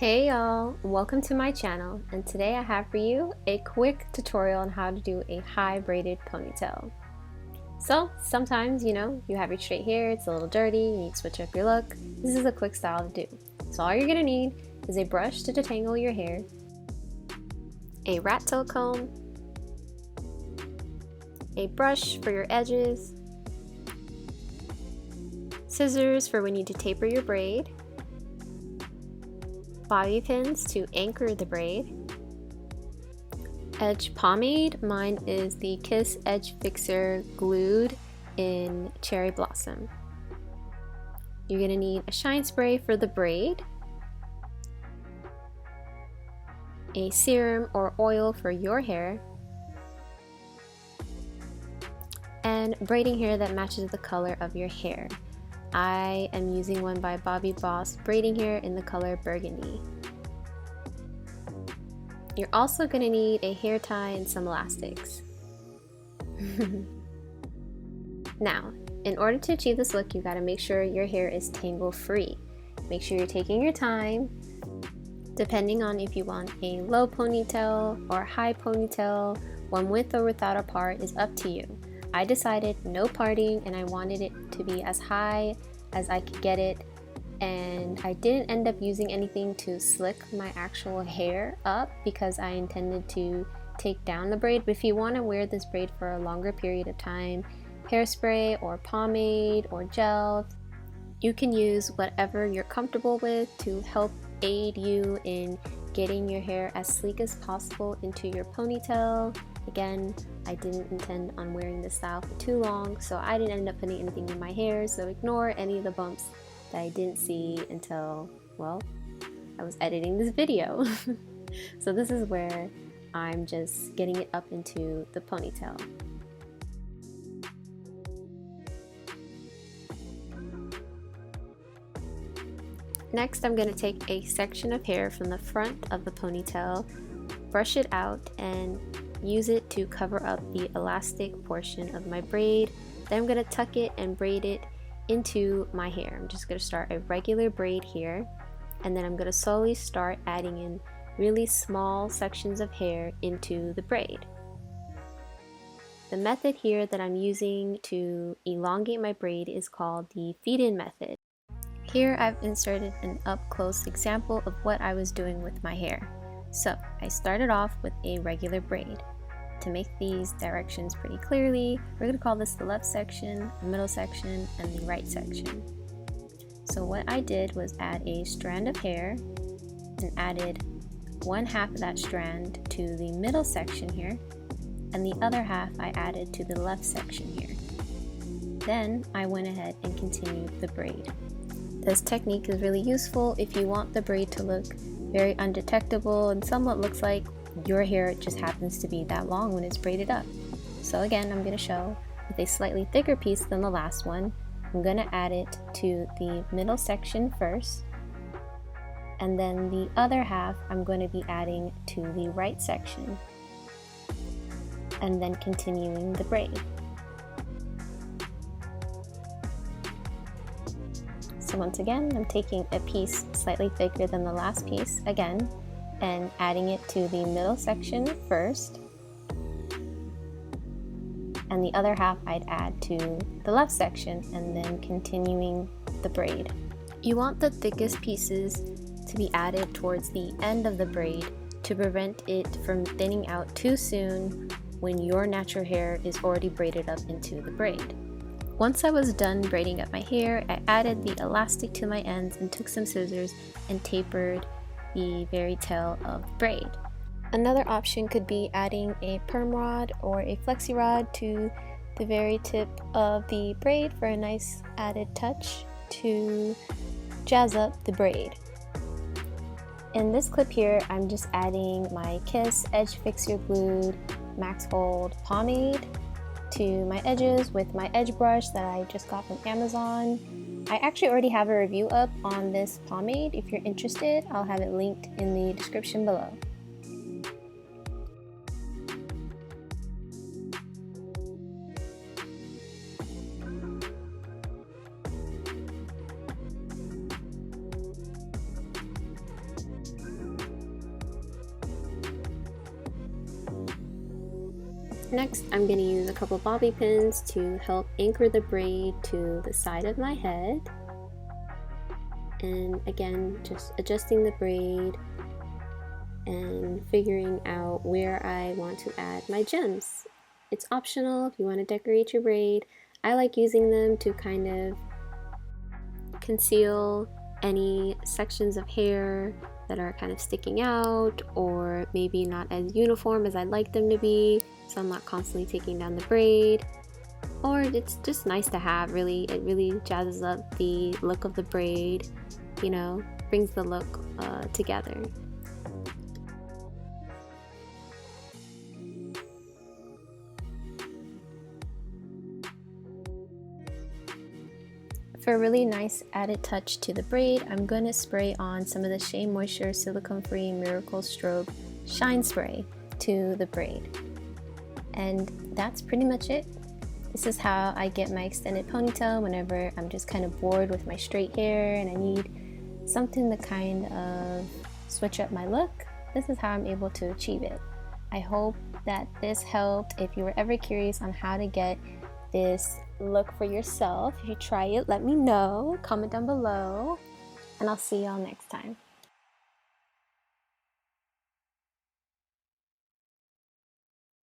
Hey y'all, welcome to my channel, and today I have for you a quick tutorial on how to do a high braided ponytail. So sometimes, you have your straight hair, it's a little dirty, you need to switch up your look. This is a quick style to do. So all you're gonna need is a brush to detangle your hair, a rat tail comb, a brush for your edges, scissors for when you need to taper your braid, bobby pins to anchor the braid, edge pomade. Mine is the Kiss Edge Fixer glued in Cherry Blossom. You're going to need a shine spray for the braid, a serum or oil for your hair, and braiding hair that matches the color of your hair. I am using one by Bobbi Boss braiding hair in the color burgundy. You're also going to need a hair tie and some elastics. Now, in order to achieve this look, you got to make sure your hair is tangle free. Make sure you're taking your time. Depending on if you want a low ponytail or high ponytail, one with or without a part is up to you. I decided no parting, and I wanted it to be as high as I could get it, and I didn't end up using anything to slick my actual hair up because I intended to take down the braid. But if you want to wear this braid for a longer period of time, hairspray or pomade or gel, you can use whatever you're comfortable with to help aid you in getting your hair as sleek as possible into your ponytail. Again, I didn't intend on wearing this style for too long, so I didn't end up putting anything in my hair, so ignore any of the bumps that I didn't see until, well, I was editing this video. So this is where I'm just getting it up into the ponytail. Next, I'm going to take a section of hair from the front of the ponytail, brush it out, and use it to cover up the elastic portion of my braid. Then I'm going to tuck it and braid it into my hair. I'm just going to start a regular braid here, and then I'm going to slowly start adding in really small sections of hair into the braid. The method here that I'm using to elongate my braid is called the feed-in method. Here I've inserted an up-close example of what I was doing with my hair. So I started off with a regular braid. To make these directions pretty clearly, we're going to call this the left section, the middle section, and the right section. So what I did was add a strand of hair and added one half of that strand to the middle section here, and the other half I added to the left section here. Then I went ahead and continued the braid. This technique is really useful if you want the braid to look very undetectable and somewhat looks like your hair just happens to be that long when it's braided up. So again, I'm going to show with a slightly thicker piece than the last one. I'm going to add it to the middle section first, and then the other half I'm going to be adding to the right section, and then continuing the braid. So once again, I'm taking a piece slightly thicker than the last piece again and adding it to the middle section first, and the other half I'd add to the left section, and then continuing the braid. You want the thickest pieces to be added towards the end of the braid to prevent it from thinning out too soon when your natural hair is already braided up into the braid. Once I was done braiding up my hair, I added the elastic to my ends and took some scissors and tapered the very tail of the braid. Another option could be adding a perm rod or a flexi rod to the very tip of the braid for a nice added touch to jazz up the braid. In this clip here, I'm just adding my Kiss Edge Fixer Glued Max Hold Pomade to my edges with my edge brush that I just got from Amazon. I actually already have a review up on this pomade. If you're interested, I'll have it linked in the description below. Next, I'm going to use a couple bobby pins to help anchor the braid to the side of my head. And again, just adjusting the braid and figuring out where I want to add my gems. It's optional if you want to decorate your braid. I like using them to kind of conceal any sections of hair that are kind of sticking out or maybe not as uniform as I'd like them to be, so I'm not constantly taking down the braid. Or it's just nice to have, really. It really jazzes up the look of the braid, you know, brings the look together. For a really nice added touch to the braid, I'm going to spray on some of the Shea Moisture Silicone Free Miracle Strobe Shine Spray to the braid. And that's pretty much it. This is how I get my extended ponytail whenever I'm just kind of bored with my straight hair and I need something to kind of switch up my look. This is how I'm able to achieve it. I hope that this helped. If you were ever curious on how to get this look for yourself, if you try it, let me know, comment down below, and I'll see y'all next time.